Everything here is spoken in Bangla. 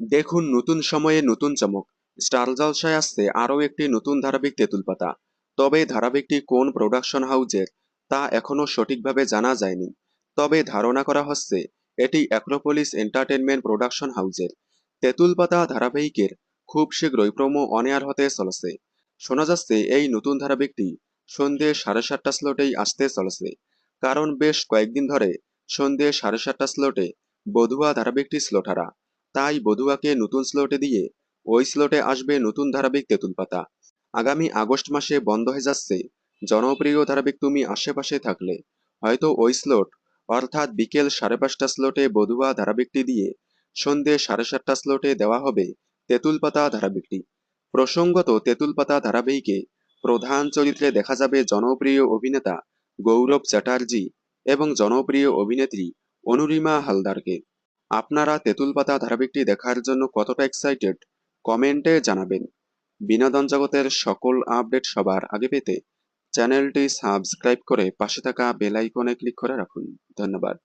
দেখুন নতুন সময়ে নতুন চমক। স্টার জলসায় আসছে আরও একটি নতুন ধারাবাহিক তেঁতুল পাতা। তবে ধারাবাহিকটি কোন প্রোডাকশন হাউজের তা এখনও সঠিকভাবে জানা যায়নি। তবে ধারণা করা হচ্ছে এটি অ্যাক্রোপলিস এন্টারটেনমেন্ট প্রোডাকশন হাউজের। তেঁতুল পাতা ধারাবাহিকের খুব শীঘ্রই প্রোমো অন এয়ার হতে চলেছে। শোনা যাচ্ছে এই নতুন ধারাবাহিকটি সন্ধ্যে 7:30 স্লটেই আসতে চলেছে। কারণ বেশ কয়েকদিন ধরে সন্ধ্যে 7:30 স্লটে বধুয়া ধারাবাহিকটি স্লট হারা। তাই বধুয়াকে নতুন স্লটে দিয়ে ওই স্লটে আসবে নতুন ধারাবাহিক তেঁতুল পাতা। আগামী আগস্ট মাসে বন্ধ হয়ে যাচ্ছে জনপ্রিয় ধারাবাহিক তুমি আশেপাশে থাকলে। হয়তো ওই স্লট অর্থাৎ বিকেল 5:30 স্লটে বধুয়া ধারাবাহিকটি দিয়ে সন্ধ্যে 7:30 স্লটে দেওয়া হবে তেঁতুল পাতা ধারাবাহিকটি। প্রসঙ্গত তেঁতুল পাতা ধারাবাহিকে প্রধান চরিত্রে দেখা যাবে জনপ্রিয় অভিনেতা গৌরব চ্যাটার্জি এবং জনপ্রিয় অভিনেত্রী অনুরিমা হালদারকে। আপনারা তেঁতুল পাতা ধারাবাহিকটি দেখার জন্য কতটা এক্সাইটেড কমেন্টে জানাবেন। বিনোদন জগতের সকল আপডেট সবার আগে পেতে চ্যানেলটি সাবস্ক্রাইব করে পাশে থাকা বেল আইকনে ক্লিক করে রাখুন। ধন্যবাদ।